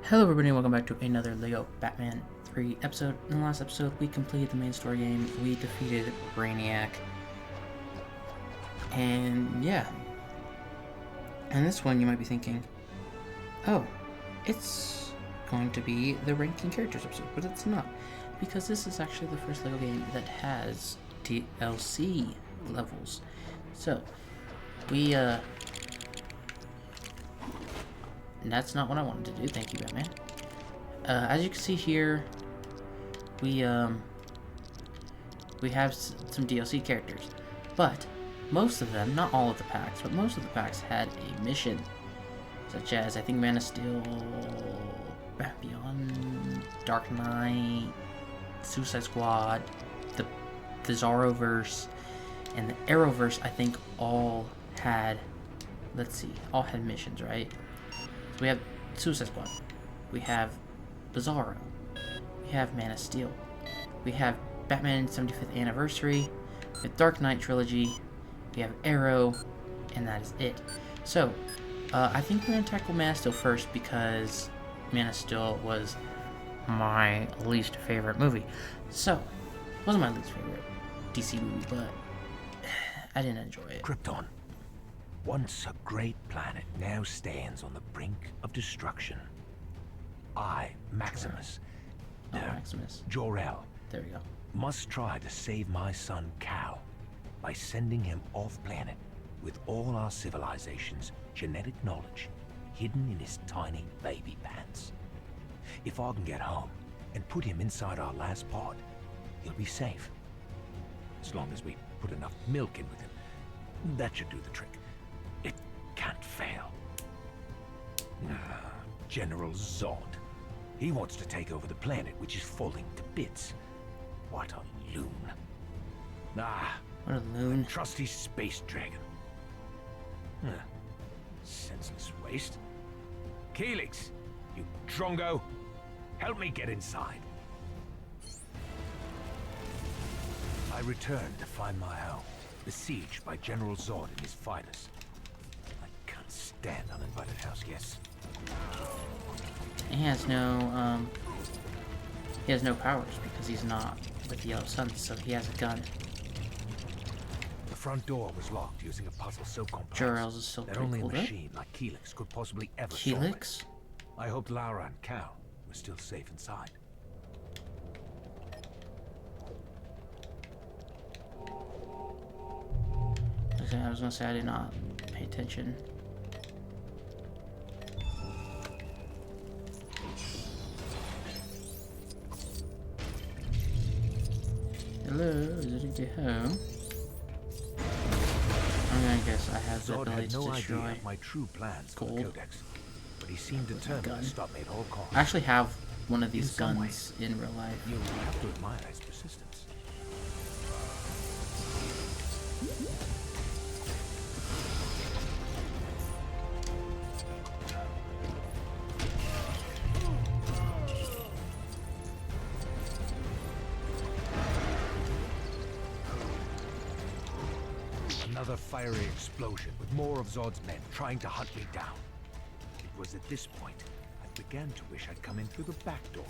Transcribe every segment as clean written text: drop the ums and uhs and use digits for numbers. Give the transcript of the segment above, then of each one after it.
Hello everybody and welcome back to another LEGO Batman 3 episode. In the last episode, we completed the main story game. We defeated Brainiac. And yeah. And this one you might be thinking, oh, it's going to be the ranking characters episode, but it's not. Because this is actually the first LEGO game that has DLC levels. So, that's not what I wanted to do. Thank you, Batman. As you can see here, we have some DLC characters, but most of them, not all of the packs, but most of the packs had a mission, such as I think Man of Steel, Beyond, Dark Knight, Suicide Squad, the Zorroverse, and the Arrowverse. I think all had, all had missions, right? We have Suicide Squad, we have Bizarro, we have Man of Steel, we have Batman 75th Anniversary, we have Dark Knight Trilogy, we have Arrow, and that is it. So, I think we're going to tackle Man of Steel first because Man of Steel was my least favorite movie. So, it wasn't my least favorite DC movie, but I didn't enjoy it. Krypton. Once a great planet, now stands on the brink of destruction. I, Maximus, Maximus. Jor-El, There we go. must try to save my son Cal by sending him off-planet with all our civilization's genetic knowledge hidden in his tiny baby pants. If I can get home and put him inside our last pod, he'll be safe. As long as we put enough milk in with him, that should do the trick. It can't fail. General Zod. He wants to take over the planet, which is falling to bits. What a loon. What a loon. Trusty space dragon. Senseless waste. Helix, you drongo. Help me get inside. I return to find my home, besieged by General Zod and his fighters. I can't stand uninvited house guests. He has no powers because he's not with the Yellow Sun, so he has a gun. The front door was locked using a puzzle so complex Jor-El's is still that pretty only cool, a though. machine like Helix could possibly ever solve Helix? it. I hoped Lara and Cal were still safe inside. I was gonna say I did not pay attention. Hello, is it a home? I'm gonna guess I have the Zod ability had to no destroy. idea of my true plans for the gold. Codex, but he seemed determined gun. to stop me at all costs. I actually have one of these In some guns in real life. You have to admire his persistence. Another fiery explosion with more of Zod's men trying to hunt me down. It was at this point I began to wish I'd come in through the back door.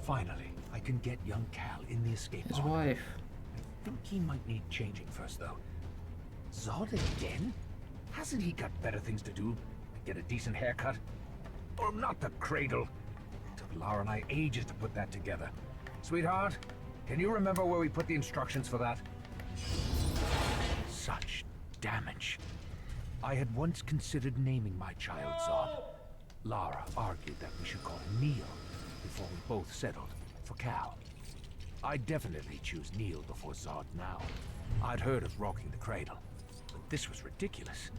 Finally, I can get young Cal in the escape His pod. wife. I think he might need changing first, though. Zod again? Hasn't he got better things to do? Get a decent haircut? Or not the cradle? Took Lara and I ages to put that together. Sweetheart, can you remember where we put the instructions for that? Such damage. I had once considered naming my child Zod. Lara argued that we should call him Neil before we both settled for Cal. I'd definitely choose Neil before Zod now. I'd heard of rocking the cradle, but this was ridiculous.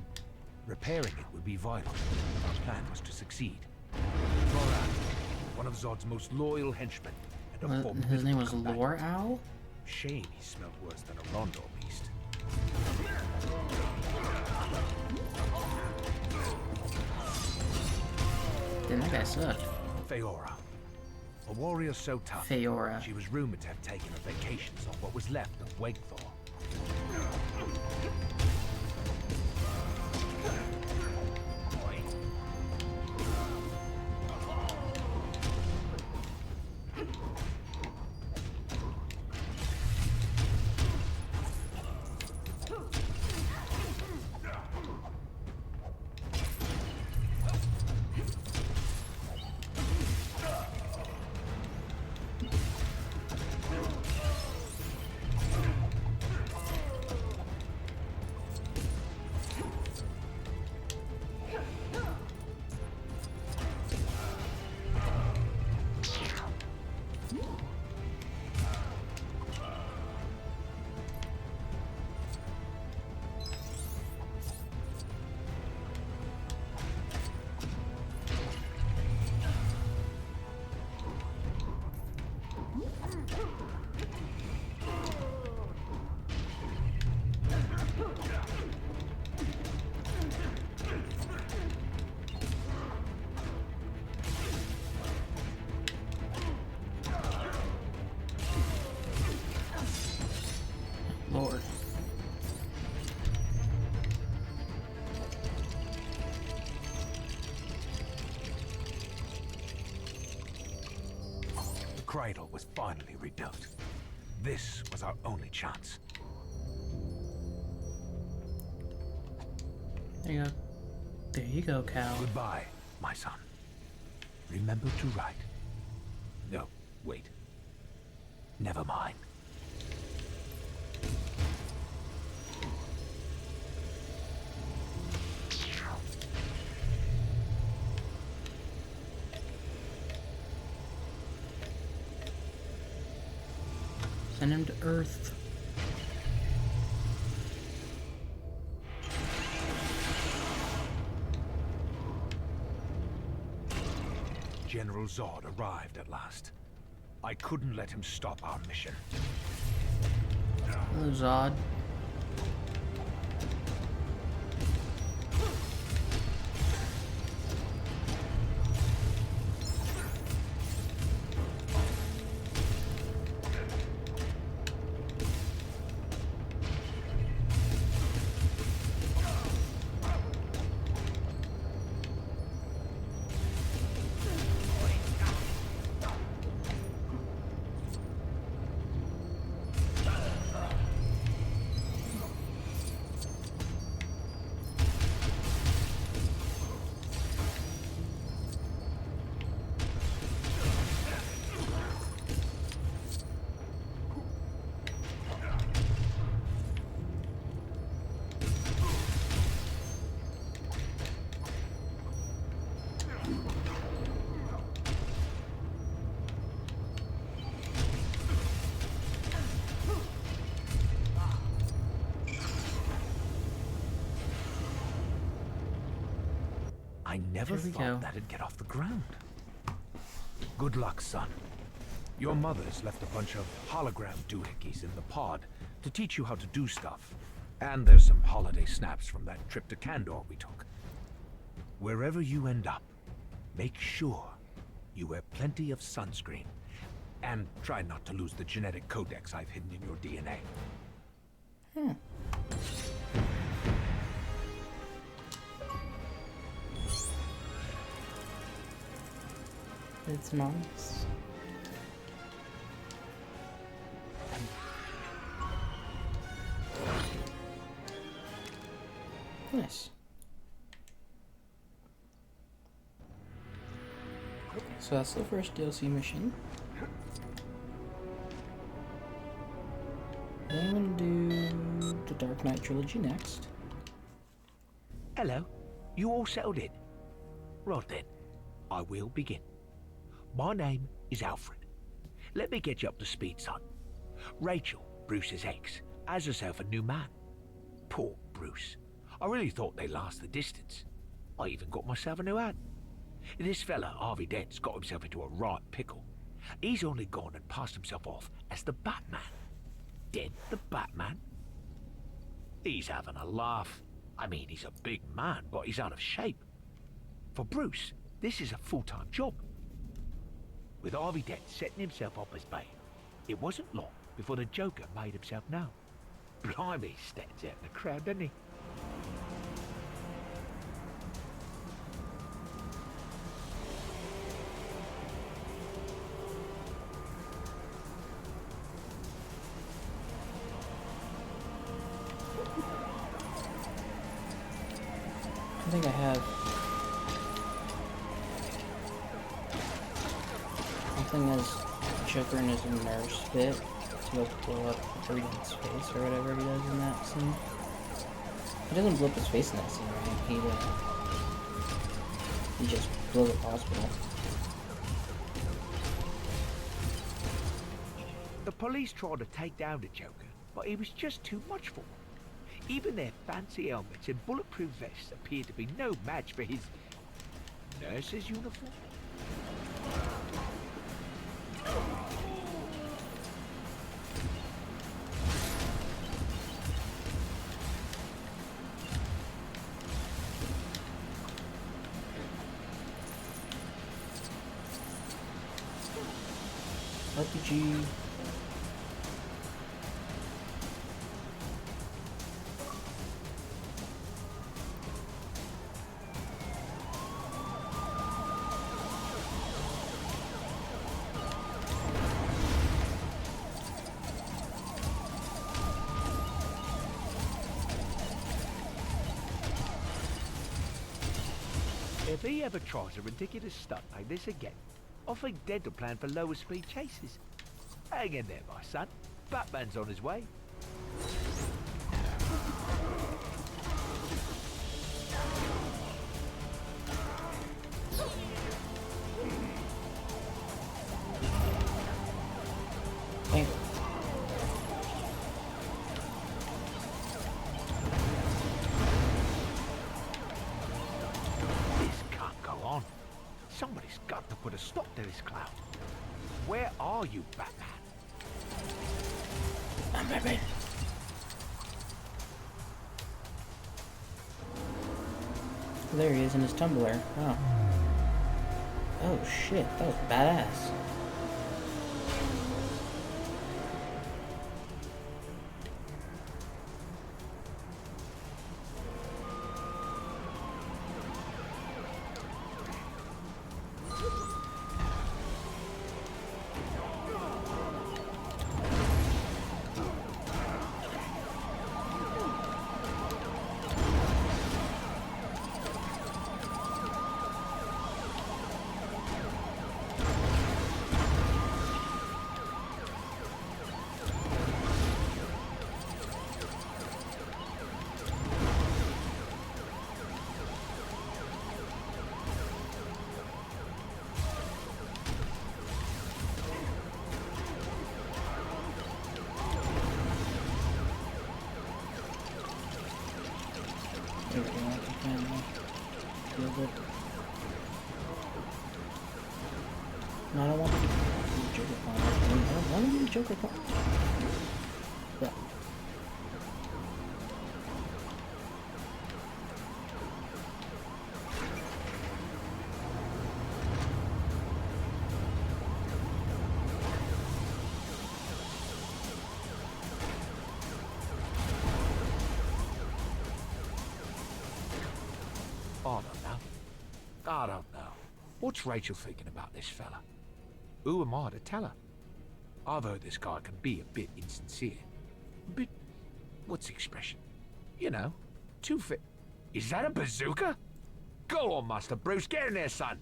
Repairing it would be vital if our plan was to succeed. Loran, one of Zod's most loyal henchmen, and a formidable His name was companion. Lore Owl? Shame he smelled worse than a Rondo beast. Damn, that guy sucked. Feora. A warrior so tough, Feora. she was rumored to have taken her vacations on what was left of Wakethor. Lord. The cradle was finally rebuilt. This was our only chance. There you go. There you go, Cal. Goodbye, my son. Remember to write. No, wait. Never mind. Send him to Earth. General Zod arrived at last. I couldn't let him stop our mission. Hello, Zod. I never Here we thought go. that'd get off the ground. Good luck, son. Your mother's left a bunch of hologram doohickeys in the pod to teach you how to do stuff. And there's some holiday snaps from that trip to Kandor we took. Wherever you end up, make sure you wear plenty of sunscreen. And try not to lose the genetic codex I've hidden in your DNA. It's nice. Nice. So that's the first DLC mission. Then I'm gonna do the Dark Knight trilogy next. Hello. You all settled in? Right then, I will begin. My name is Alfred. Let me get you up to speed, son. Rachel, Bruce's ex, has herself a new man. Poor Bruce. I really thought they'd last the distance. I even got myself a new hat. This fella, Harvey Dent's got himself into a right pickle. He's only gone and passed himself off as the Batman. Dent the Batman? He's having a laugh. I mean, he's a big man, but he's out of shape. For Bruce, this is a full-time job. With Harvey Dent setting himself up as Bane, it wasn't long before the Joker made himself known. Blimey, he stands out in the crowd, doesn't he? I think I have something as Joker in his nurse fit to go blow up Breeden's face or whatever he does in that scene. He doesn't blow up his face in that scene, right? He just blows up the hospital. The police tried to take down the Joker, but he was just too much for them. Even their fancy helmets and bulletproof vests appeared to be no match for his nurse's uniform. RPG. If he ever tries a ridiculous stunt like this again, I think Dent will plan for lower speed chases. Hang in there, my son. Batman's on his way. Hey. This can't go on. Somebody's got to put a stop to this clown. Where are you, Batman? I'm Batman. There he is in his tumbler. Oh. Oh shit, that was badass. No, I don't want to be Joker Con. I want to be Joker Con. Yeah. I don't know. What's Rachel thinking about this fella? Who am I to tell her? I've heard this guy can be a bit insincere. A bit... what's the expression? You know, too fit. Is that a bazooka? Go on, Master Bruce, get in there, son!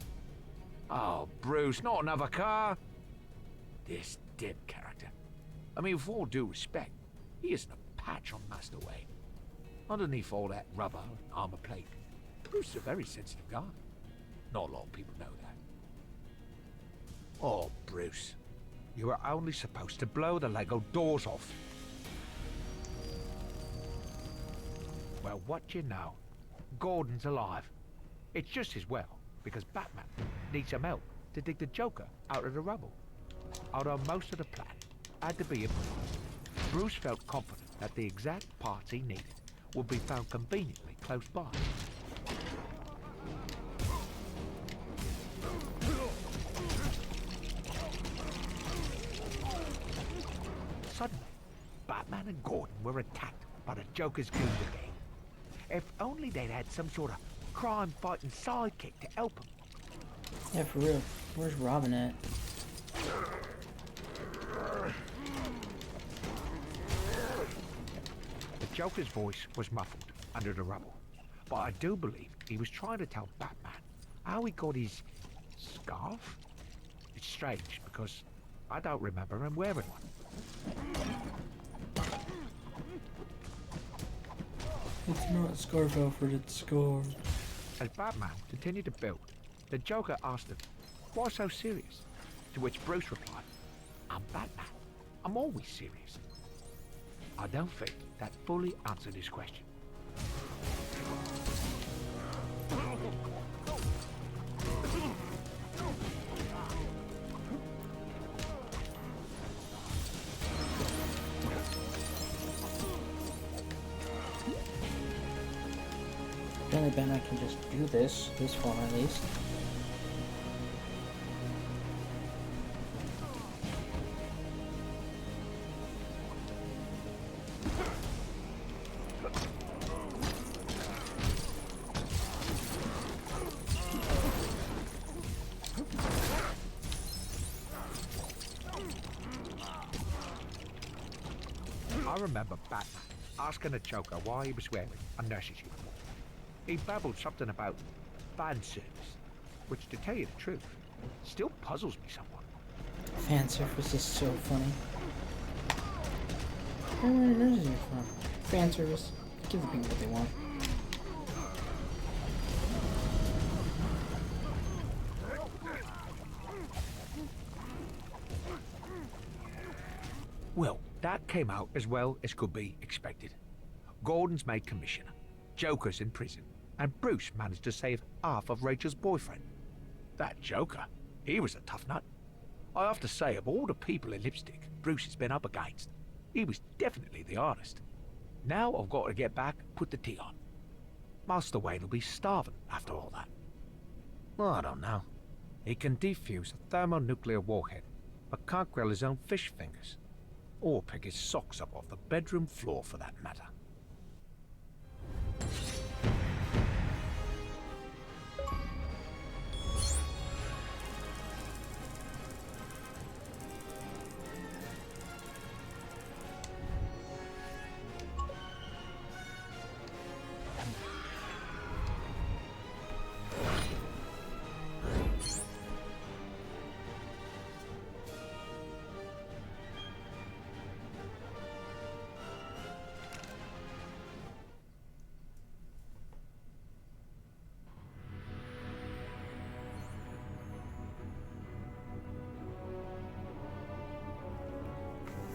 Oh, Bruce, not another car? This Dent character. I mean, with all due respect, he isn't a patch on Master Wayne. Underneath all that rubber and armor plate, Bruce is a very sensitive guy. Not a lot of people know that. Oh, Bruce. You were only supposed to blow the Lego doors off. Well, what you know? Gordon's alive. It's just as well, because Batman needs some help to dig the Joker out of the rubble. Although most of the plan had to be improvised, Bruce felt confident that the exact parts he needed would be found conveniently close by. Suddenly, Batman and Gordon were attacked by the Joker's goons again. If only they'd had some sort of crime-fighting sidekick to help them. Yeah, for real. Where's Robin at? The Joker's voice was muffled under the rubble, but I do believe he was trying to tell Batman how he got his scarf. It's strange because I don't remember him wearing one. It's not Scarf Alfred, it's Scar. As Batman continued to build, the Joker asked him, "Why so serious?" To which Bruce replied, "I'm Batman. I'm always serious." I don't think that fully answered his question. Apparently Batman can just do this far at least. I remember Batman asking the Joker why he was wearing a nurse's uniform. He babbled something about fan service, which, to tell you the truth, still puzzles me somewhat. Fan service is so funny. Where are the nurses here from? Fan service. Give the people what they want. Well, that came out as well as could be expected. Gordon's made commissioner, Joker's in prison, and Bruce managed to save half of Rachel's boyfriend. That Joker, he was a tough nut. I have to say, of all the people in Lipstick Bruce has been up against, he was definitely the hardest. Now I've got to get back, put the tea on. Master Wayne will be starving after all that. I don't know. He can defuse a thermonuclear warhead, but can't grill his own fish fingers. Or pick his socks up off the bedroom floor for that matter.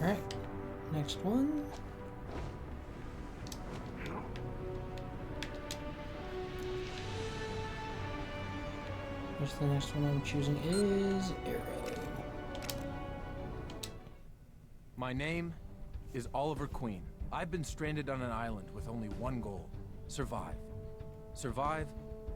Alright, next one. What's the next one I'm choosing is Arrow. My name is Oliver Queen. I've been stranded on an island with only one goal: survive. Survive,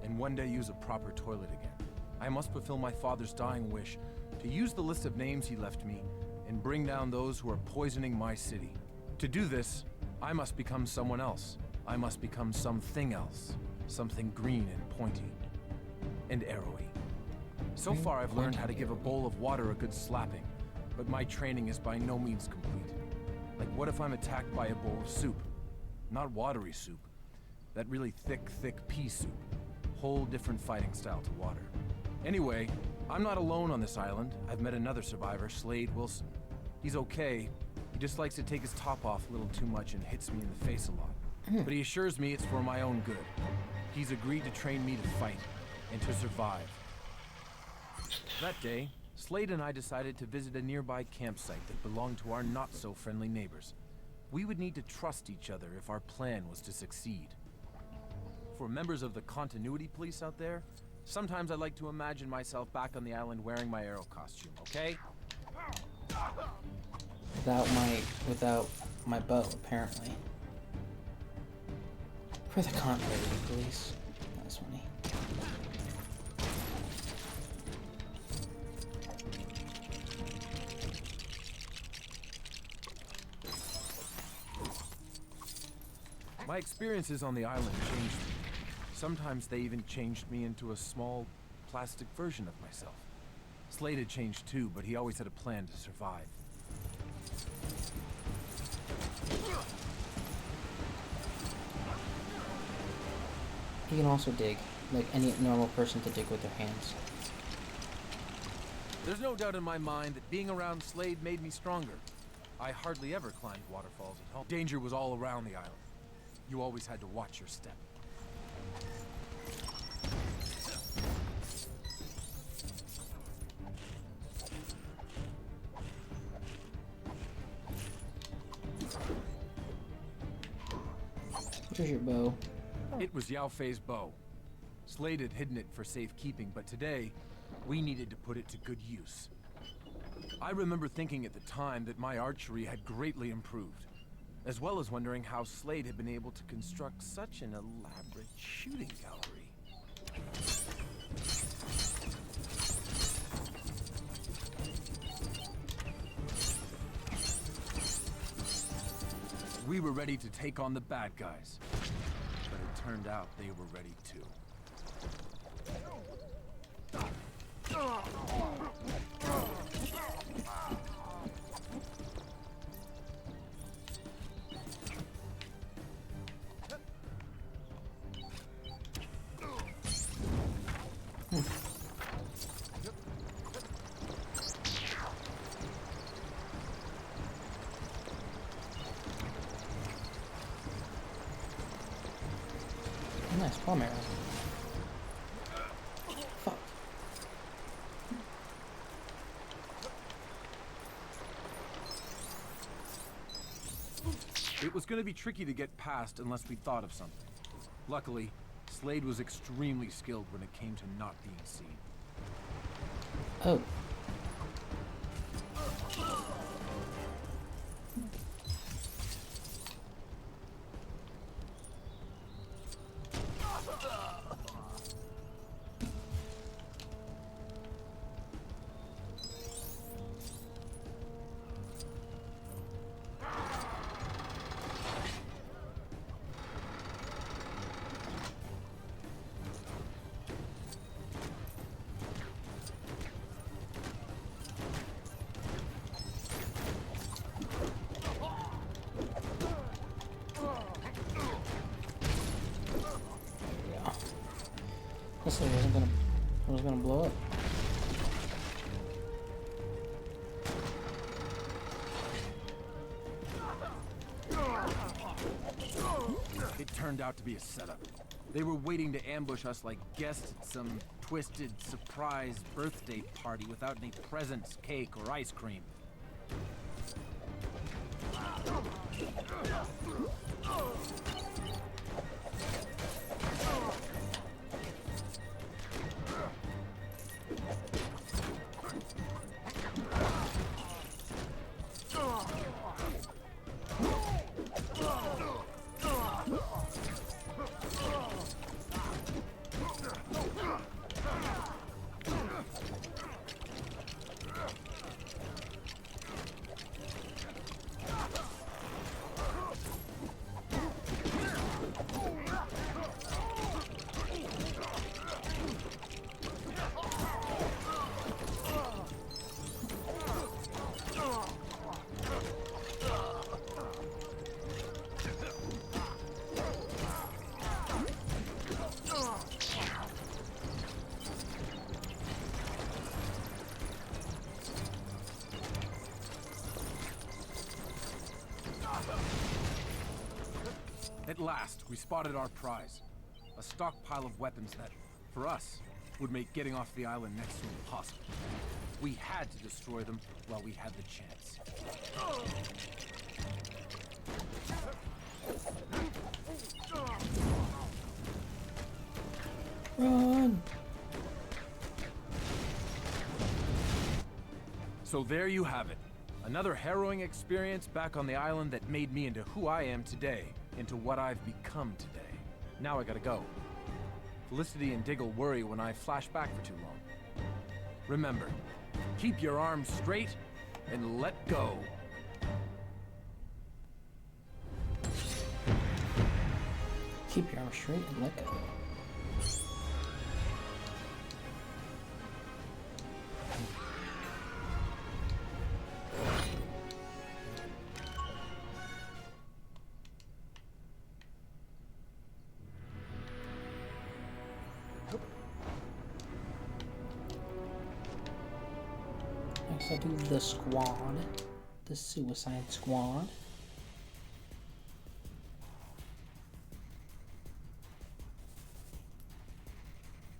and one day use a proper toilet again. I must fulfill my father's dying wish to use the list of names he left me and bring down those who are poisoning my city. To do this, I must become someone else. I must become something else. Something green and pointy. And arrowy. So far I've learned how to give a bowl of water a good slapping, but my training is by no means complete. Like, what if I'm attacked by a bowl of soup? Not watery soup. That really thick pea soup. Whole different fighting style to water. Anyway, I'm not alone on this island. I've met another survivor, Slade Wilson. He's okay. He just likes to take his top off a little too much and hits me in the face a lot. But he assures me it's for my own good. He's agreed to train me to fight and to survive. That day, Slade and I decided to visit a nearby campsite that belonged to our not-so-friendly neighbors. We would need to trust each other if our plan was to succeed. For members of the continuity police out there, sometimes I like to imagine myself back on the island wearing my arrow costume, okay? Without my bow, apparently. For the continuity police. That's funny. My experiences on the island changed me. Sometimes they even changed me into a small, plastic version of myself. Slade had changed too, but he always had a plan to survive. He can also dig, like any normal person to dig with their hands. There's no doubt in my mind that being around Slade made me stronger. I hardly ever climbed waterfalls at home. Danger was all around the island. You always had to watch your step. Here's your bow. It was Yao Fei's bow. Slade had hidden it for safekeeping, but today, we needed to put it to good use. I remember thinking at the time that my archery had greatly improved, as well as wondering how Slade had been able to construct such an elaborate shooting gallery. We were ready to take on the bad guys, but it turned out they were ready too. Nice palm arrow. Fuck. It was going to be tricky to get past unless we thought of something. Luckily, Slade was extremely skilled when it came to not being seen. Oh. This thing wasn't gonna blow up. It turned out to be a setup. They were waiting to ambush us like guests at some twisted surprise birthday party without any presents, cake, or ice cream. At last, we spotted our prize. A stockpile of weapons that, for us, would make getting off the island next to impossible. We had to destroy them while we had the chance. Run! So there you have it. Another harrowing experience back on the island that made me into who I am today, into what I've become today. Now I gotta go. Felicity and Diggle worry when I flash back for too long. Remember, keep your arms straight and let go. Keep your arms straight and let go. Next I'll do the squad. The Suicide Squad.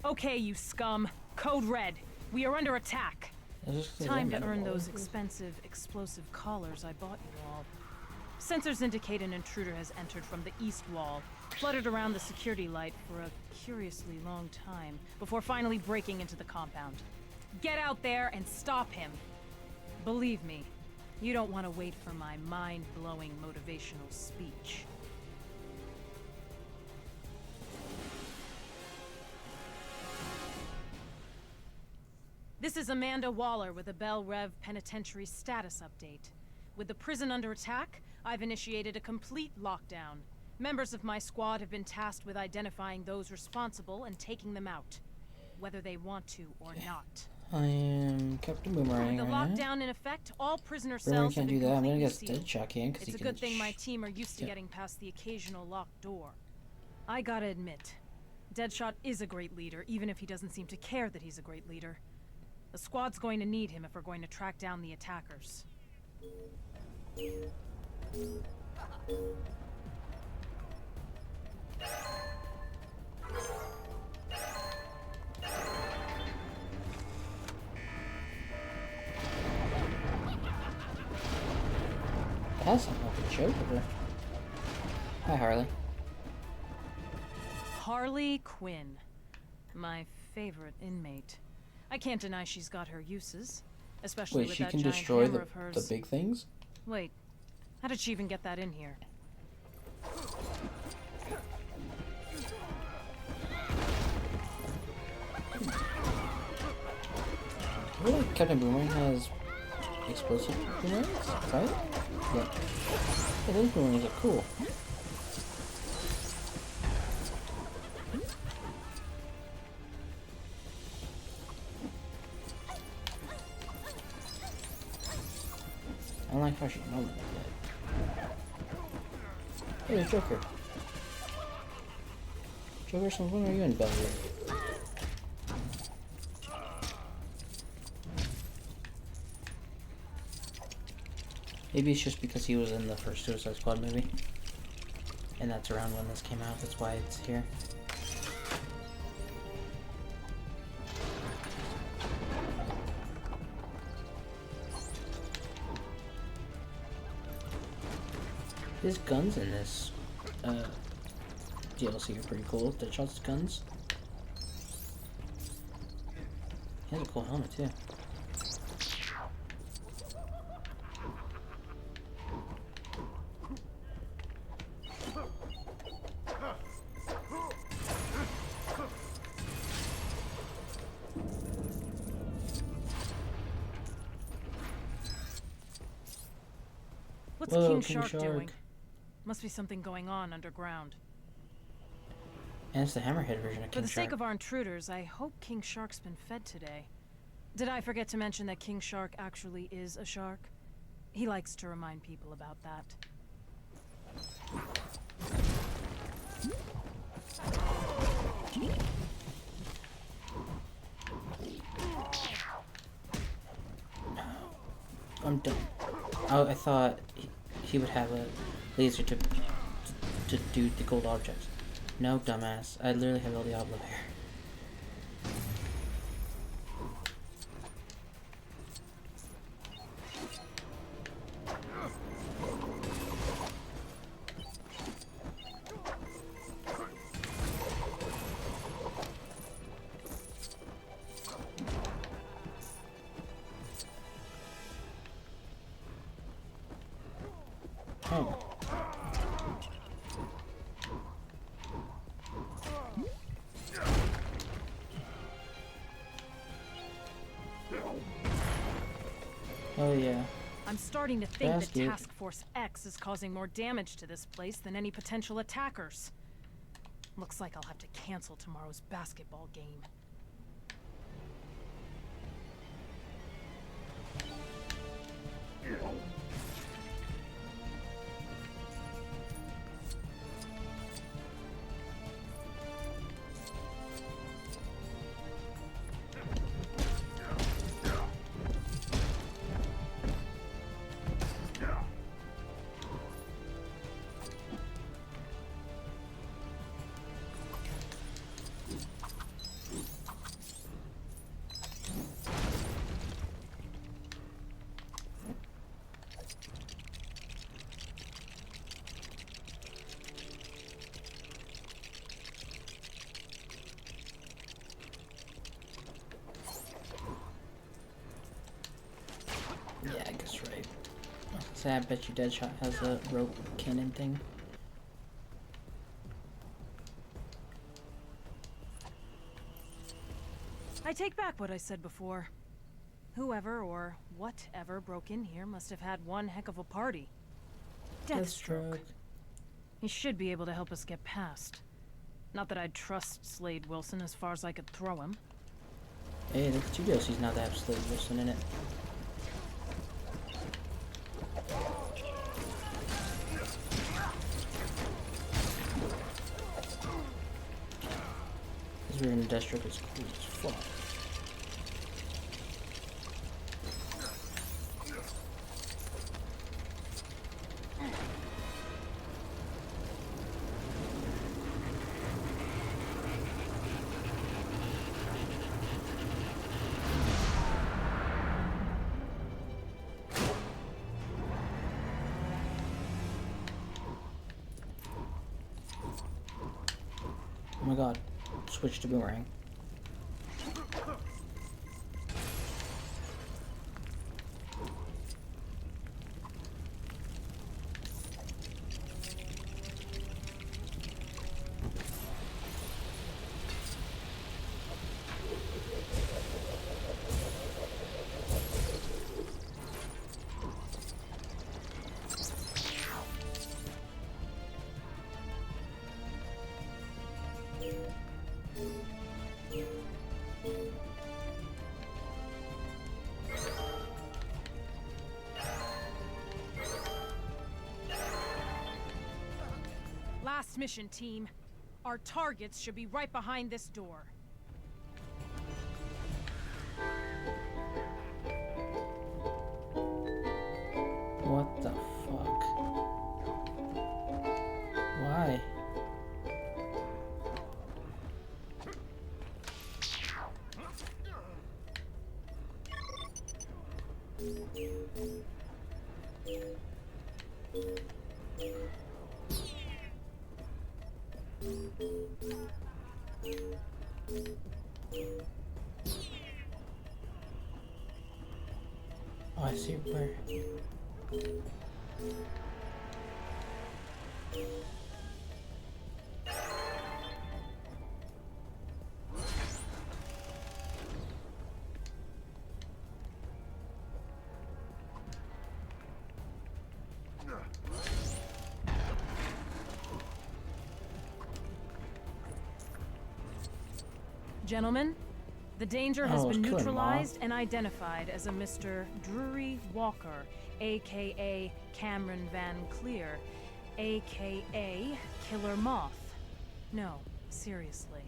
Okay, you scum. Code Red. We are under attack. Time to earn those expensive explosive collars I bought you all. Sensors indicate an intruder has entered from the east wall, fluttered around the security light for a curiously long time, before finally breaking into the compound. Get out there and stop him. Believe me, you don't want to wait for my mind-blowing motivational speech. This is Amanda Waller with a Bell Rev Penitentiary status update. With the prison under attack, I've initiated a complete lockdown. Members of my squad have been tasked with identifying those responsible and taking them out, whether they want to or not. I am Captain Boomerang. With the lockdown in effect, all prisoner Boomerang cells have can't do been that. I'm gonna completely get sealed. Deadshot in because he It's a can. good thing my team are used to getting past the occasional locked door. I gotta admit, Deadshot is a great leader, even if he doesn't seem to care that he's a great leader. The squad's going to need him if we're going to track down the attackers. That sounds like a Joker. Hi, Harley. Harley Quinn. My favorite inmate. I can't deny she's got her uses. Especially Wait, with she that can giant destroy hammer the of hers. the big things? Wait, how did she even get that in here? I feel like Captain Boomerang has explosive boomerangs, right? Yeah. Yeah, those boomerangs are cool. I don't like how she moves like that. Hey, there's Joker. Joker, since when are you in Bellevue? Maybe it's just because he was in the first Suicide Squad movie. And that's around when this came out, that's why it's here. His guns in this DLC are pretty cool. Deadshot's guns. He has a cool helmet too. What's Whoa, King King Shark Shark. doing? Must be something going on underground. And it's the Hammerhead version of For King the Shark. sake of our intruders, I hope King Shark's been fed today. Did I forget to mention that King Shark actually is a shark? He likes to remind people about that. I'm done. Oh, I thought he would have a laser to do the gold objects. No, dumbass. I literally have El Diablo here. Oh. Oh yeah. I'm starting to think that Basket. Task Force X is causing more damage to this place than any potential attackers. Looks like I'll have to cancel tomorrow's basketball game. Yeah, I guess right. So I bet you Deadshot has a rope cannon thing. I take back what I said before. Whoever or whatever broke in here must have had one heck of a party. Deathstroke. He should be able to help us get past. Not that I'd trust Slade Wilson as far as I could throw him. Hey, there's two DLCs now that have Slade Wilson in it. This weird in Deathstroke is cool as fuck. Oh my god, switch to boomerang. Last mission, team. Our targets should be right behind this door. What the fuck? Why? Oh, I see where. Gentlemen, the danger has Oh, been it's killing neutralized and identified as a Mr. Drury Walker, aka Cameron Van Clear, aka Killer Moth. No, seriously.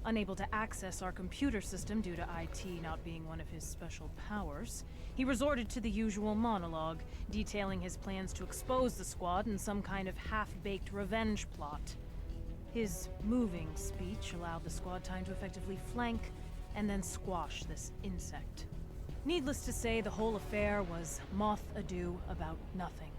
Unable to access our computer system due to IT not being one of his special powers, he resorted to the usual monologue, detailing his plans to expose the squad in some kind of half-baked revenge plot. His moving speech allowed the squad time to effectively flank and then squash this insect. Needless to say, the whole affair was moth ado about nothing.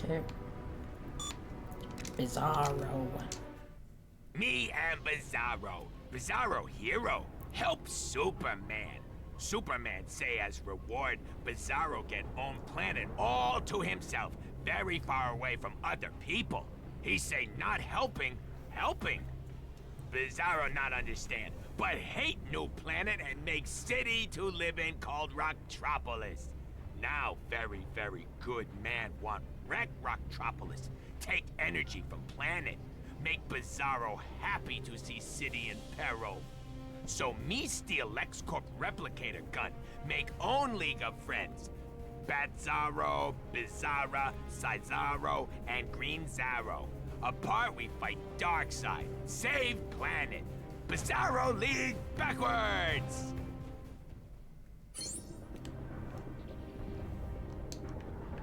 Okay. Bizarro. Me and Bizarro. Bizarro hero. Help Superman. Superman say as reward, Bizarro get own planet all to himself, very far away from other people. He say not helping, helping. Bizarro not understand, but hate new planet and make city to live in called Rocktropolis. Now very, very good man want wreck Rocktropolis, take energy from planet, make Bizarro happy to see city in peril. So me steal LexCorp replicator gun, make own League of Friends. Batzarro, Bizarra, Sizarro, and Green Zarro. Apart we fight Darkseid, save planet. Bizarro League backwards!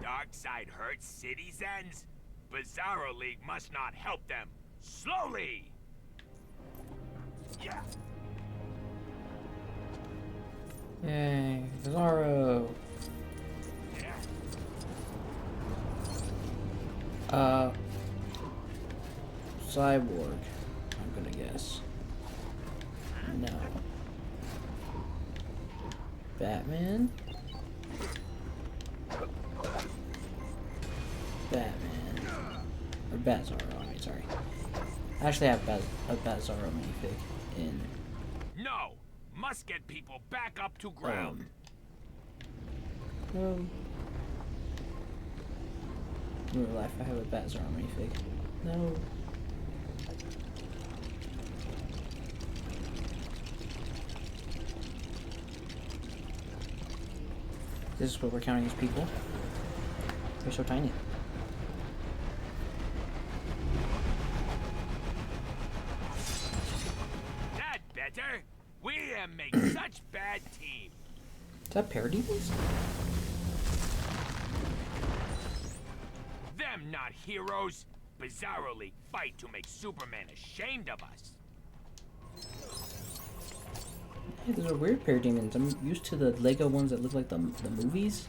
Darkseid hurts citizens? Bizarro League must not help them. Slowly! Yeah. Yay, Bizarro. Cyborg, I'm gonna guess. No. Batman? Batman. Or Batzarro, I mean, sorry. I actually have a Batzarro minifig in... No! Must get people back up to ground. In real life, I have a Batzarro minifig. No. This is what we're counting as people. They're so tiny. That better? We make such bad team. Is that Parademons? Them not heroes. Bizarro League fight to make Superman ashamed of us. Hey, those are weird Parademons. I'm used to the Lego ones that look like the movies.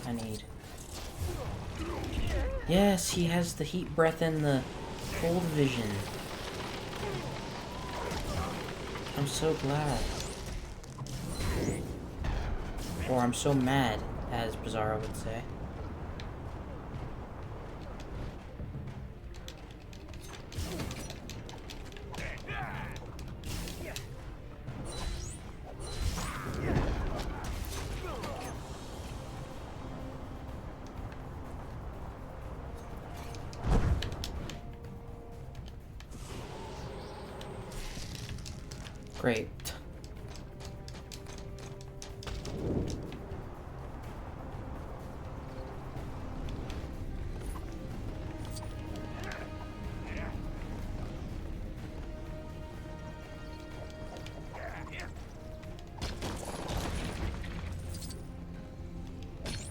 I need... Yes, he has the heat breath and the cold vision. I'm so glad. Or I'm so mad, as Bizarro would say. Great.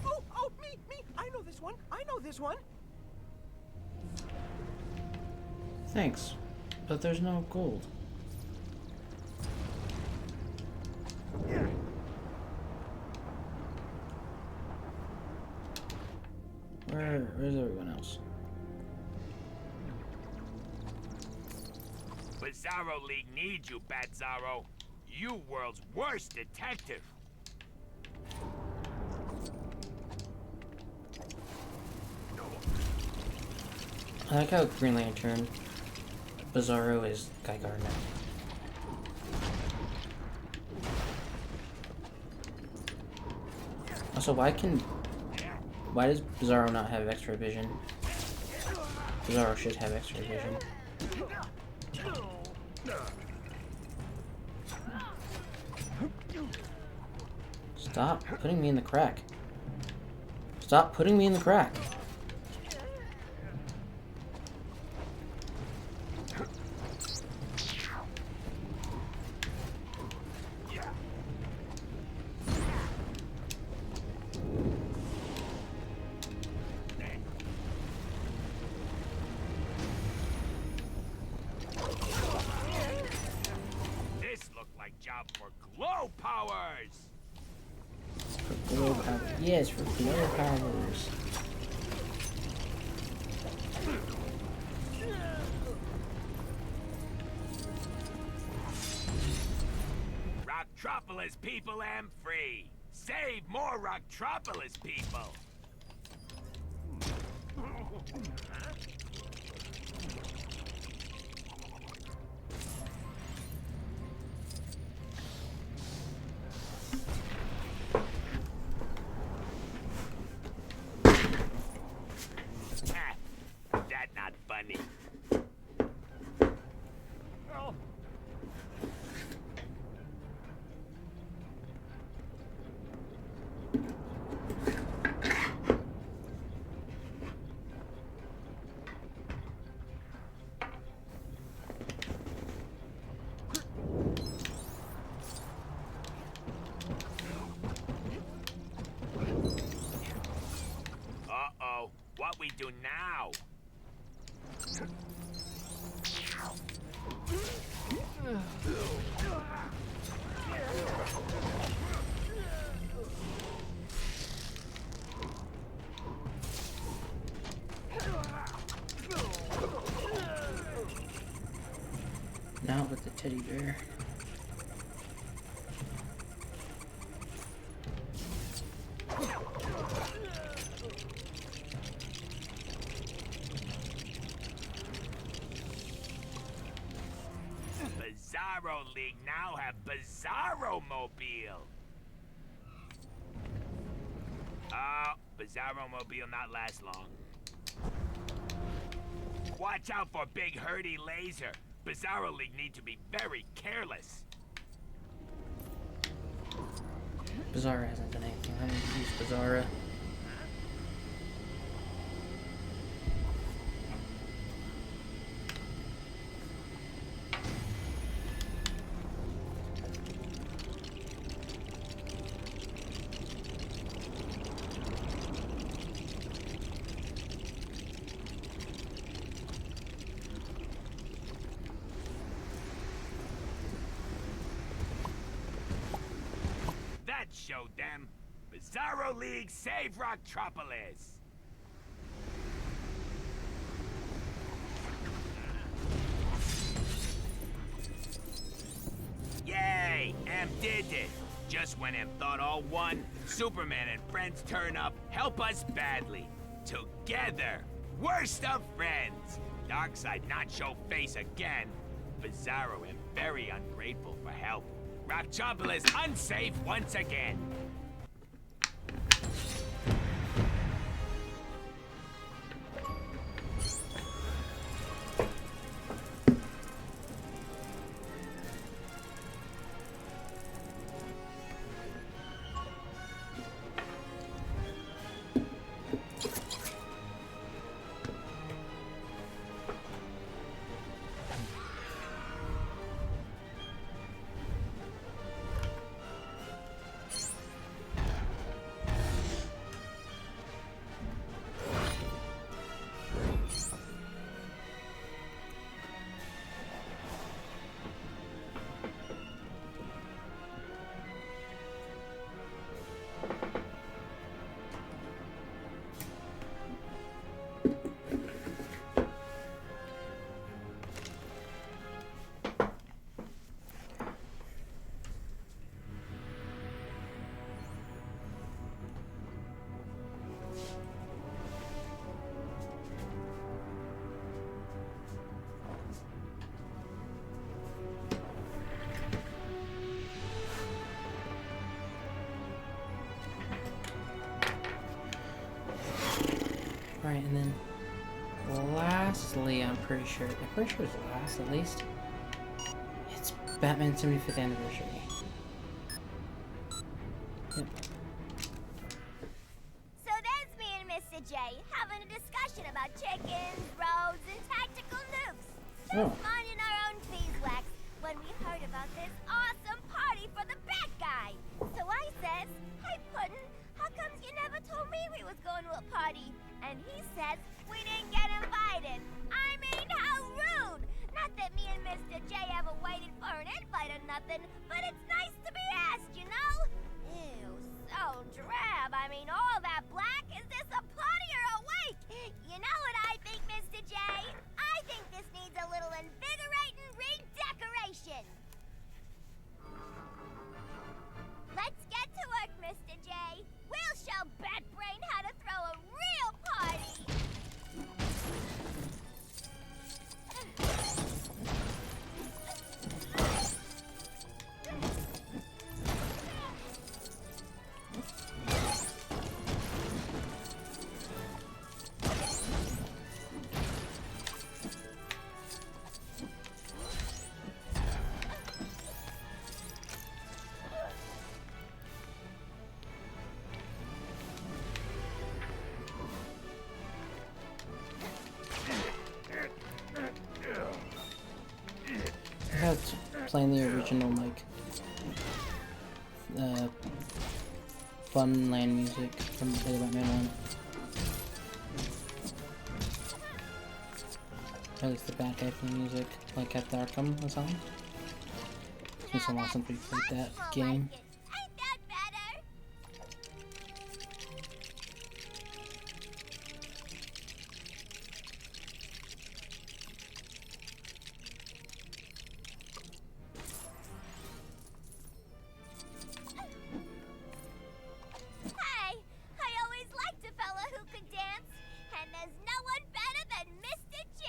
Oh, me! I know this one! I know this one! Thanks, but there's no gold. Where's everyone else? Bizarro League needs you, Batzarro. You world's worst detective. I like how Green Lantern, Bizarro is Guy Gardner. Also, why can Why does Bizarro not have X-ray vision? Bizarro should have X-ray vision. Stop putting me in the crack. Stop putting me in the crack. This looked like job for glow powers. For glow powers. Yes, for glow powers. Rocktropolis people am free. Save more Rocktropolis people. That not funny. Uh-oh, what we do now? Now with the teddy bear. Bizarro League now have Bizarro Mobile. Oh, Bizarro Mobile not last long. Watch out for Big Hurdy Laser. Bizarro League need to be very careless. Bizarro hasn't done anything. I need to use Bizarro. That showed them. Bizarro League save Rocktropolis. Yay! Am did it. Just when Am thought all won, Superman and friends turn up, help us badly. Together, worst of friends. Darkseid not show face again. Bizarro am very ungrateful for help. Rocktropolis unsafe once again. Alright, and then lastly, I'm pretty sure it's last at least. It's Batman's 75th anniversary. Yep. So there's me and Mr. J having a discussion about chickens, roads, and tactical nukes. Just minding our own beeswax when we heard about this awesome party for the bad guy. So I says, "Hey Puddin', how comes you never told me we was going to a party?" And he says, "We didn't get invited." I mean, how rude! Not that me and Mr. J ever waited for an invite or nothing, but it's nice to be asked, you know? Ew, so drab. I mean, all that black? Is this a party or a wake? You know what I think, Mr. J? I think this needs a little invigorating redecoration. Let's get to work, Mr. J. We'll show Batbrain how to throw a real party. I had playing the original, like, fun land music from the Batman 1. Or at least the bad guy theme music, like at Arkham or something. It's been so long since we played that game. Ain't that better? Hey, I always liked a fella who could dance, and there's no one better than Mr. J.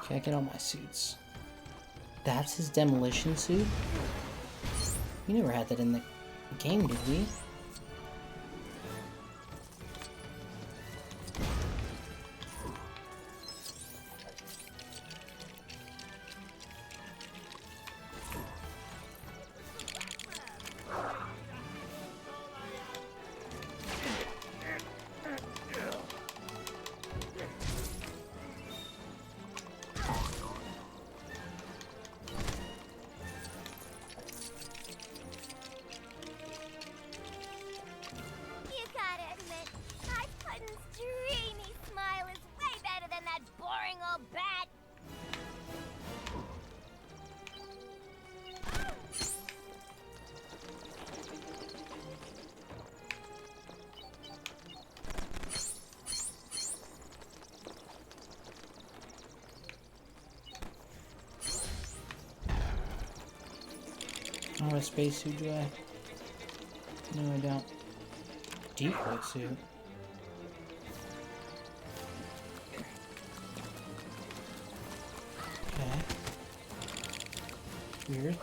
Okay, I get all my suits. That's his demolition suit? We never had that in the game, did we? You gotta admit, my Puddin's dreamy smile is way better than that boring old bat. Oh, a spacesuit do I? No, I don't. Decoy suit. Okay. Weird.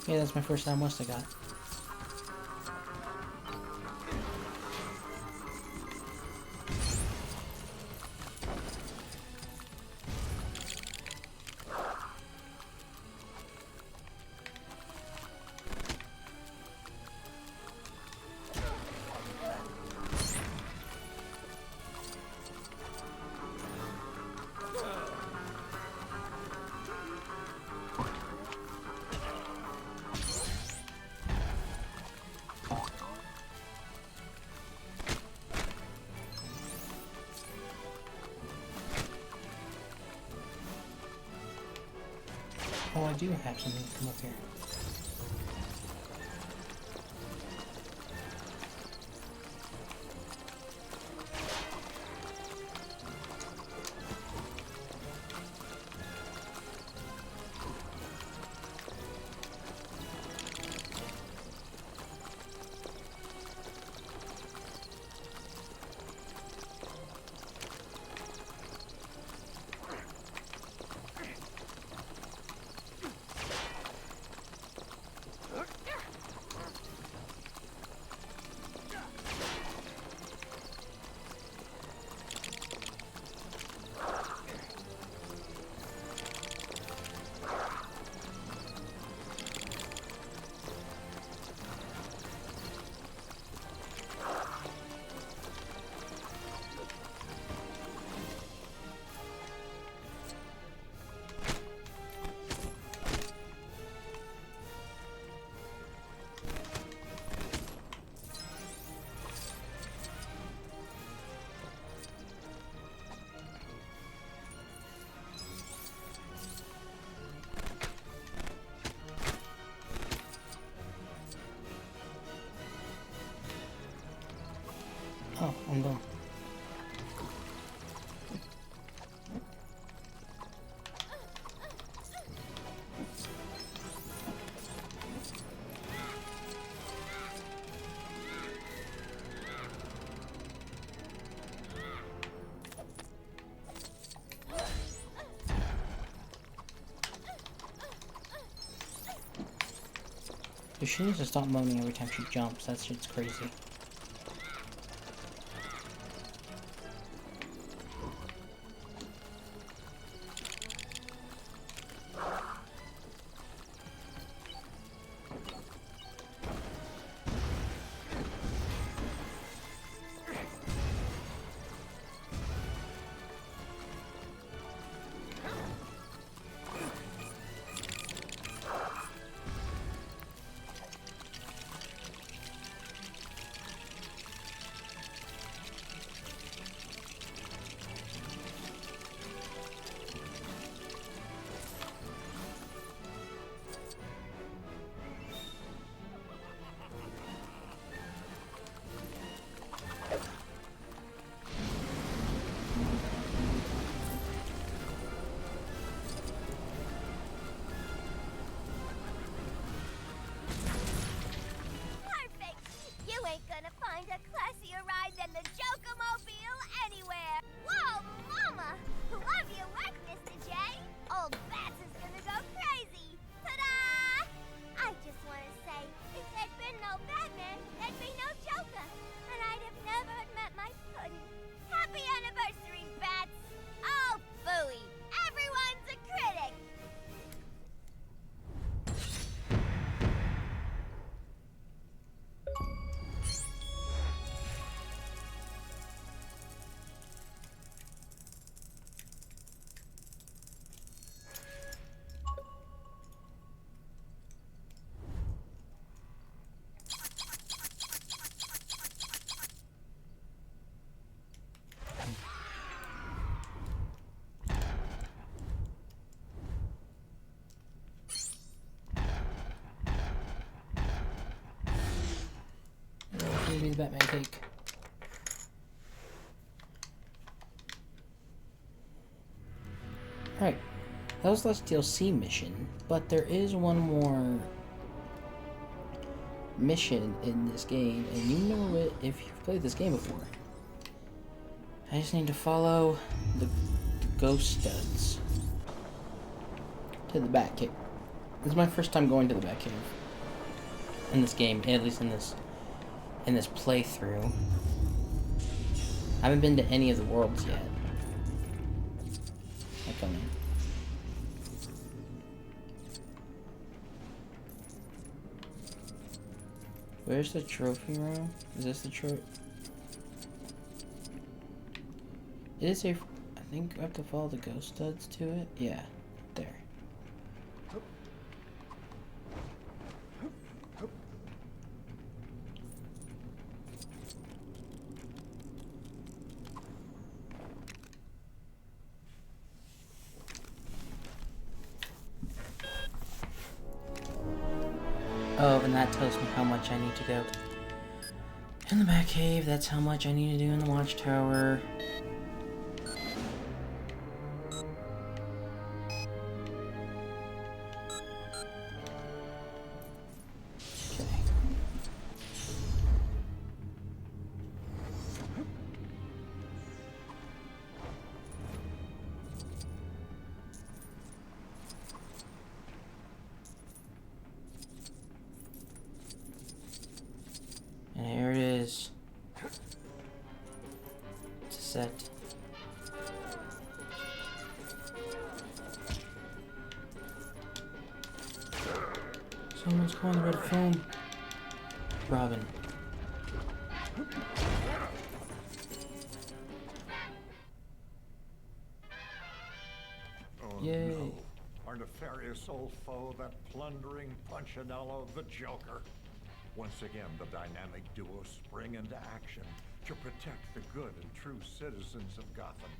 Yeah, that's my first time west I got. Oh, I do have something to come up here. Oh, I'm done. She needs to stop moaning every time she jumps. That shit's crazy. Perfect! You ain't gonna find a classier ride than the Joker-mobile anywhere! Whoa, mama! Love your work, Mr. J! Old Bats is gonna go crazy! Ta-da! I just wanna say, if there'd been no Batman, there'd be no Joker, and I'd have never met my pudding. Happy anniversary, Bats! Oh, phooey! Everyone's a critic! Maybe the Batman cake. Alright. That was the last DLC mission, but there is one more mission in this game, and you know it if you've played this game before. I just need to follow the ghost studs to the Bat Cave. This is my first time going to the Batcave in this game, at least in this playthrough. I haven't been to any of the worlds yet. I come in. Where's the trophy room? Is this the trophy? It is a. I think I have to follow the ghost studs to it. Yeah, there. Oh, and that tells me how much I need to go in the Batcave. That's how much I need to do in the Watchtower. And here it is. It's a set. Someone's calling the red phone. Robin. Oh, yay. no. Our nefarious old foe, that plundering Punchinello, the Joker. Once again, the dynamic duo spring into action to protect the good and true citizens of Gotham.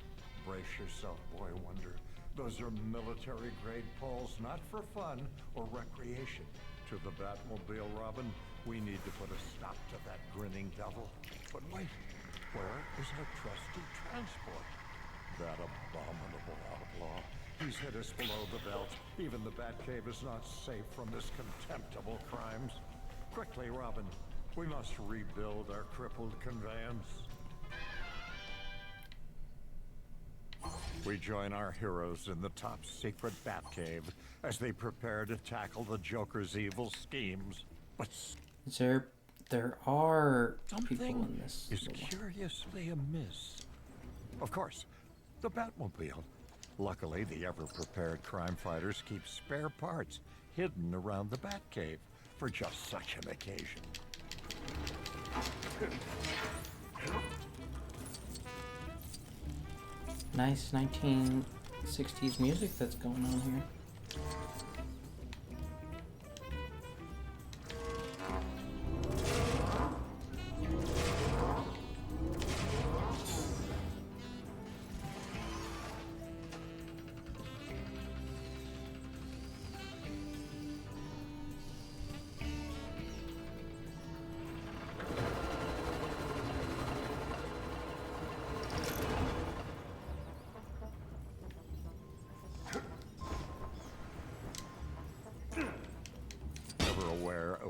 Brace yourself, boy wonder. Those are military-grade poles, not for fun or recreation. To the Batmobile, Robin, we need to put a stop to that grinning devil. But wait, where is our trusty transport? That abominable outlaw. He's hit us below the belt. Even the Batcave is not safe from his contemptible crimes. Quickly, Robin. We must rebuild our crippled conveyance. We join our heroes in the top-secret Batcave as they prepare to tackle the Joker's evil schemes. But There are people something in this. is curiously amiss. Of course, the Batmobile. Luckily, the ever-prepared crime fighters keep spare parts hidden around the Batcave for just such an occasion. Nice 1960s music that's going on here.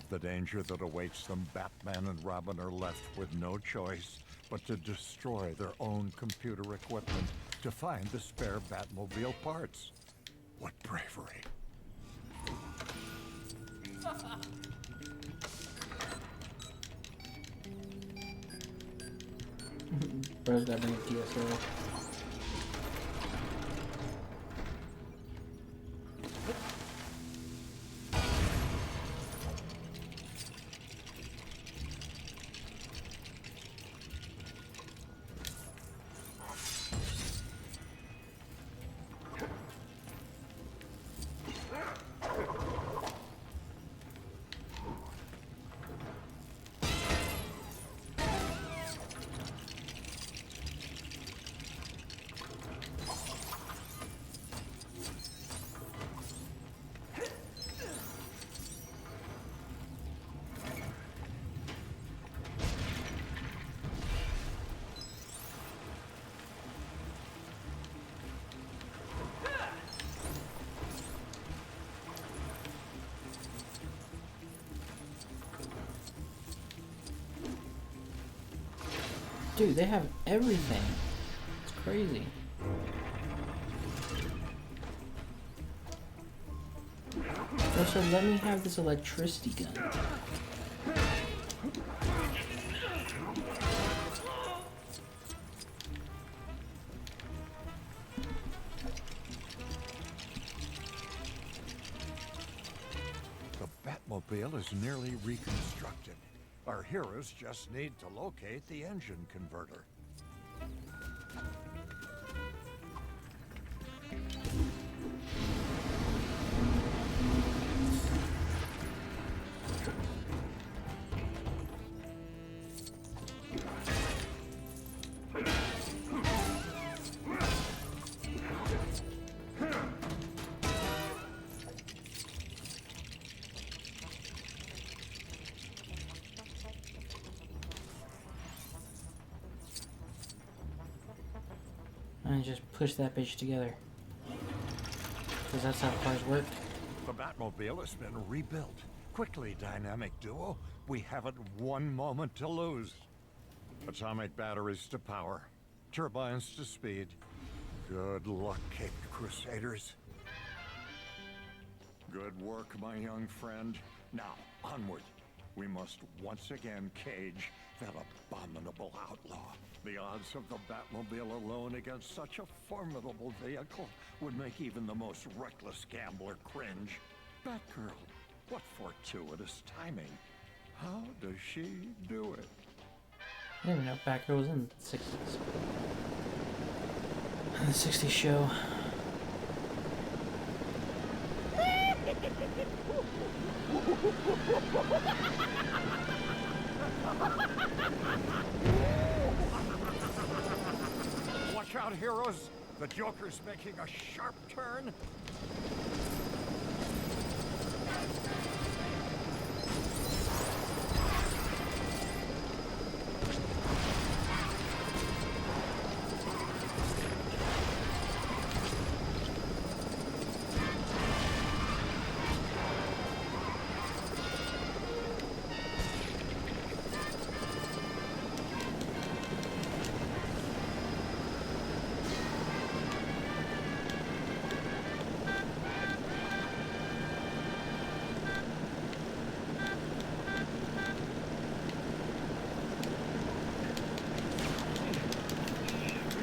The danger that awaits them, Batman and Robin are left with no choice but to destroy their own computer equipment to find the spare Batmobile parts. What bravery. Bro's gotta bring a DSL. Dude, they have everything. It's crazy. said, let me have this electricity gun. The Batmobile is nearly reconstructed. Our heroes just need to locate the engine converter. And just push that bitch together. Because that's how cars work. The Batmobile has been rebuilt. Quickly, dynamic duo. We haven't one moment to lose. Atomic batteries to power. Turbines to speed. Good luck, Cape Crusaders. Good work, my young friend. Now, onward. We must once again cage that abominable outlaw. The odds of the Batmobile alone against such a formidable vehicle would make even the most reckless gambler cringe. Batgirl, what fortuitous timing. How does she do it? I didn't even know Batgirl was in the 60s. The 60s show. Watch out, heroes! The Joker's making a sharp turn.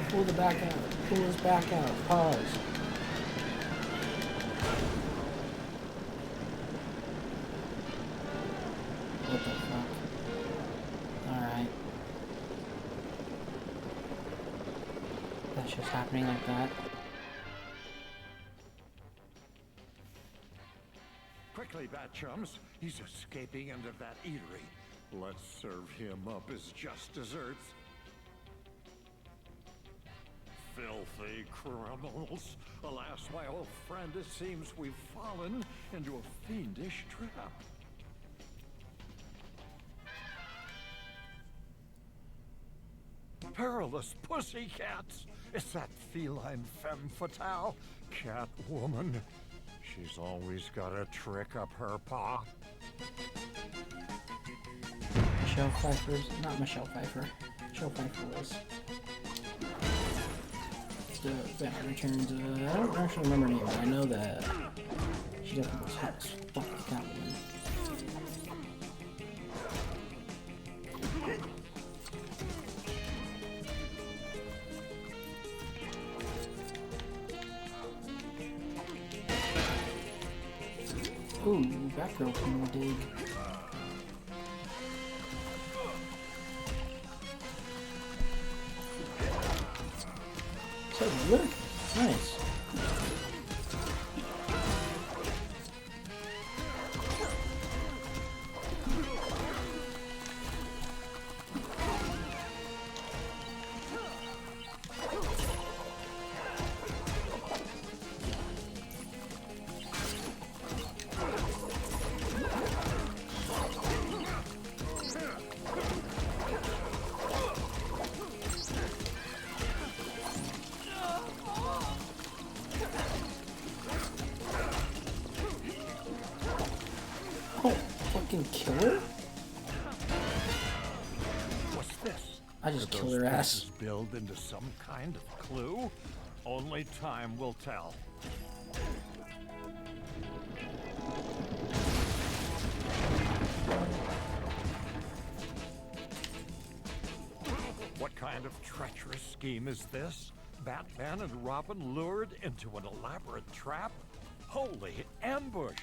Pull the back out. Pull his back out. Pause. What the fuck? Alright. That's just happening like that. Quickly, Bat-chums. He's escaping into that eatery. Let's serve him up as just desserts. Filthy criminals. Alas, my old friend, it seems we've fallen into a fiendish trap. Perilous pussycats! It's that feline femme fatale, Catwoman. She's always got a trick up her paw. Michelle Pfeiffer's... Not Michelle Pfeiffer. Michelle Pfeiffer was... the Batman Returns. I don't actually remember her name, but I know that she definitely was hot as fuck as Catwoman. Ooh, Batgirl can dig. So good. Nice. Killer? What's this? I just Did killed those her ass. pieces build into some kind of clue? Only time will tell. What kind of treacherous scheme is this? Batman and Robin lured into an elaborate trap? Holy ambush!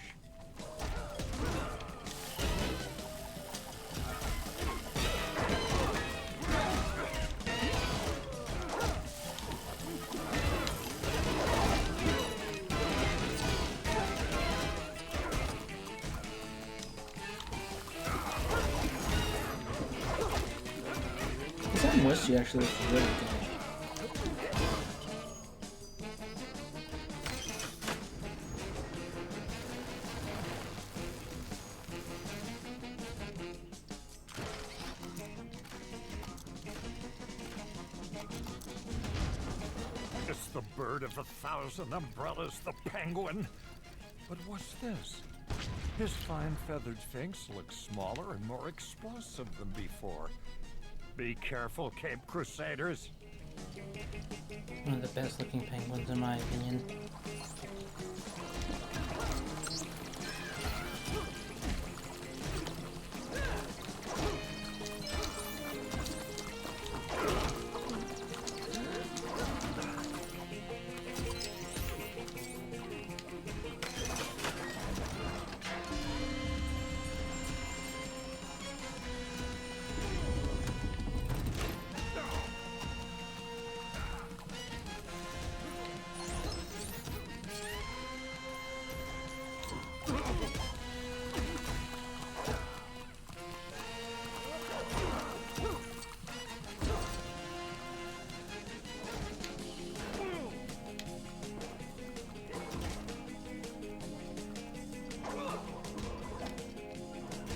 That moisture actually looks really good. It's the bird of 1,000 umbrellas, the penguin. But what's this? His fine feathered fangs look smaller and more explosive than before. Be careful, Cape Crusaders. One of the best looking penguins in my opinion.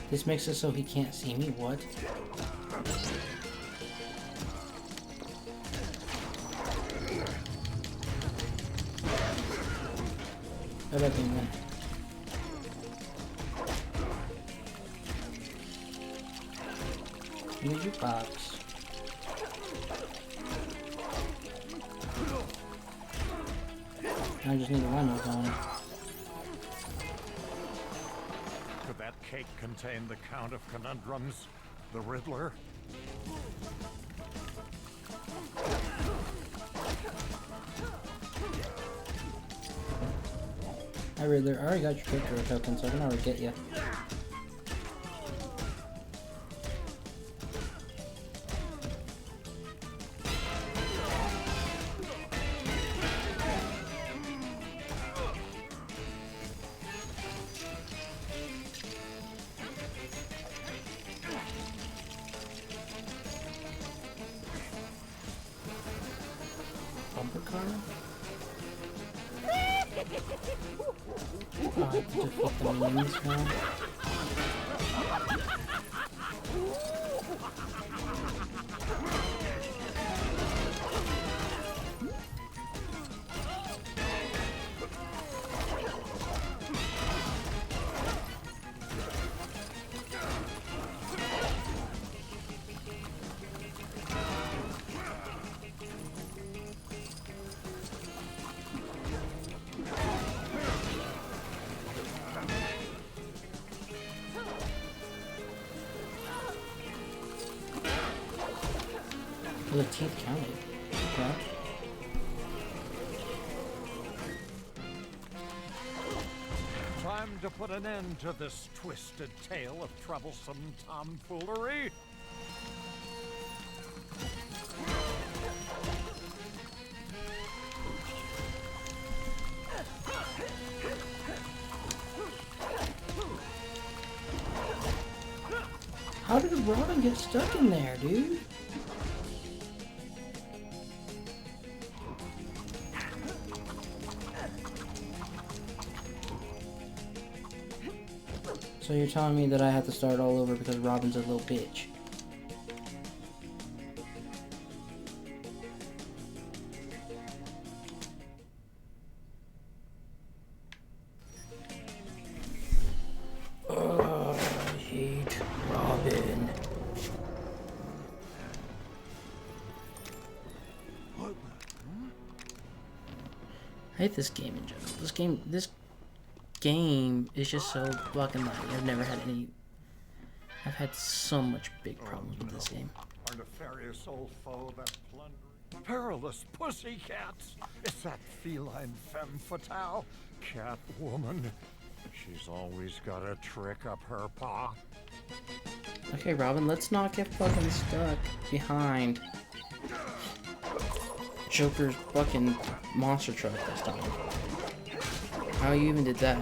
This makes it so he can't see me, what? How about penguin? Use your box. I just need a run going. Could that cake contain the Count of Conundrums? The Riddler? Hi Riddler, I already got your character token, so I can already get you. Bumper car? Oh, I have to defeat the minions now. The teeth counted. Okay. Time to put an end to this twisted tale of troublesome tomfoolery. How did Robin get stuck in there, dude? So you're telling me that I have to start all over because Robin's a little bitch? Oh, I hate Robin. I hate this game in general. This game is just so black and white. I've had so much big problems with this game. Our nefarious old foe, that plundering, perilous pussycats. It's that feline femme fatale, Catwoman. She's always got a trick up her paw. Okay, Robin, let's not get fucking stuck behind Joker's fucking monster truck this time. How you even did that?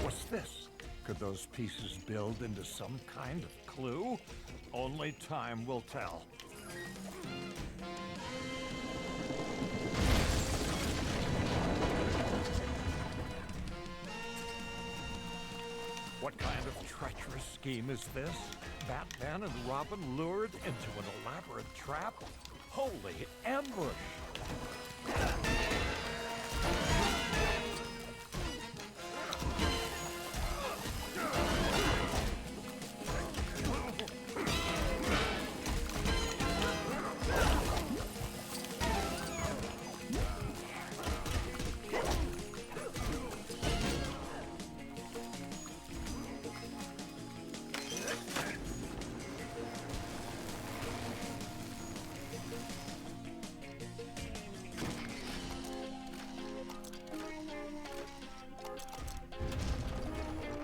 What's this? Could those pieces build into some kind of clue? Only time will tell. What kind of treacherous scheme is this? Batman and Robin lured into an elaborate trap? Holy ambush!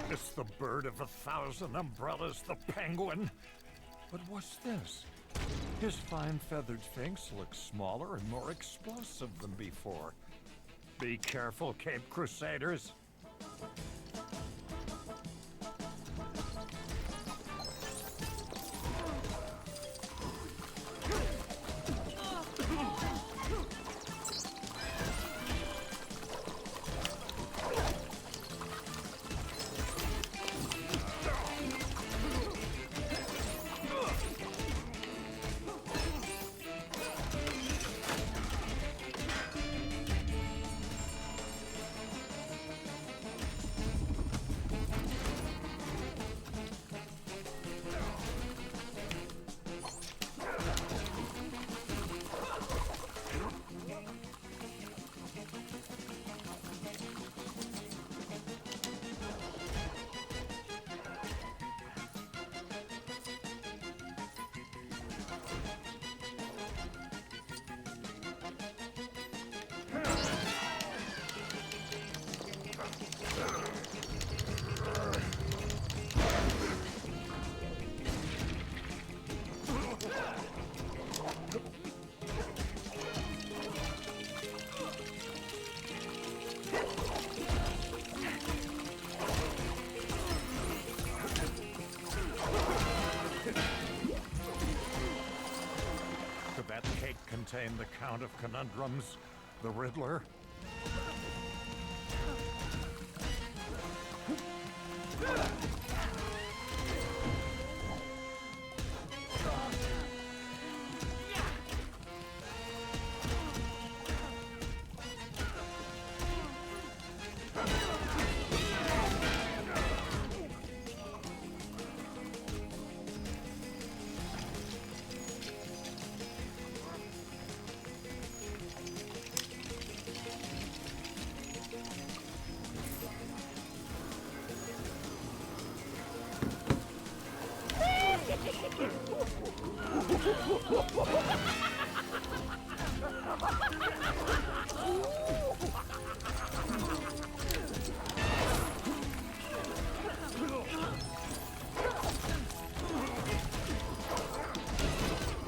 It's the bird of 1,000 umbrellas, the penguin. But what's this? His fine feathered sphinx looks smaller and more explosive than before. Be careful, Cape Crusaders. Could that cake contain the Count of Conundrums, the Riddler?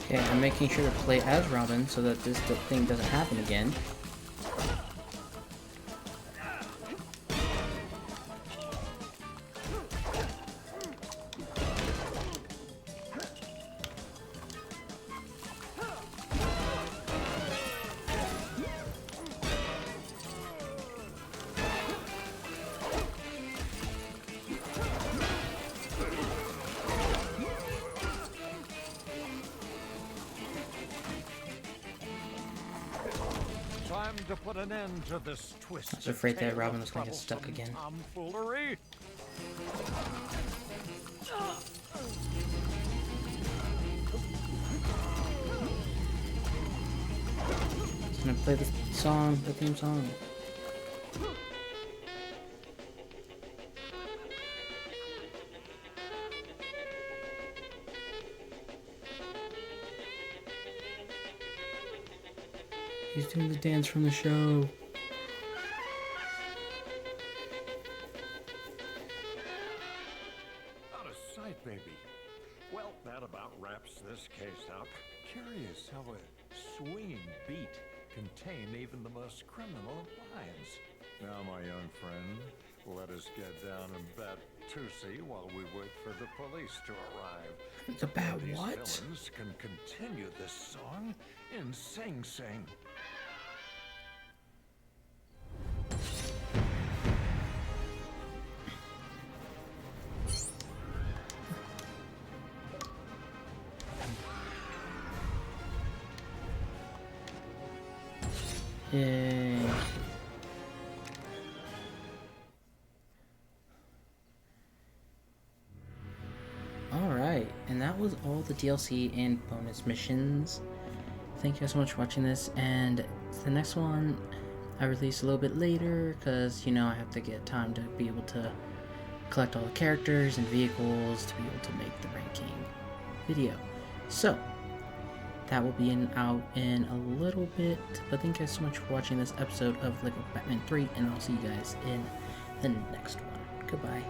Okay, I'm making sure to play as Robin so that this thing doesn't happen again. Time to put an end to this twist. I was afraid that Robin was going to get stuck again. Tomfoolery. I'm gonna play the song, the theme song. He's doing the dance from the show. Out of sight, baby. Well, that about wraps this case up. Curious how a swinging beat can tame even the most criminal of minds. Now, my young friend, let us get down and bat Tusi while we wait for the police to arrive. The bat These what? villains can continue this song in Sing Sing. Yay. Alright, and that was all the DLC and bonus missions. Thank you guys so much for watching this, and the next one I release a little bit later because, you know, I have to get time to be able to collect all the characters and vehicles to be able to make the ranking video. So, that will be out in a little bit, but thank you guys so much for watching this episode of LEGO Batman 3, and I'll see you guys in the next one. Goodbye.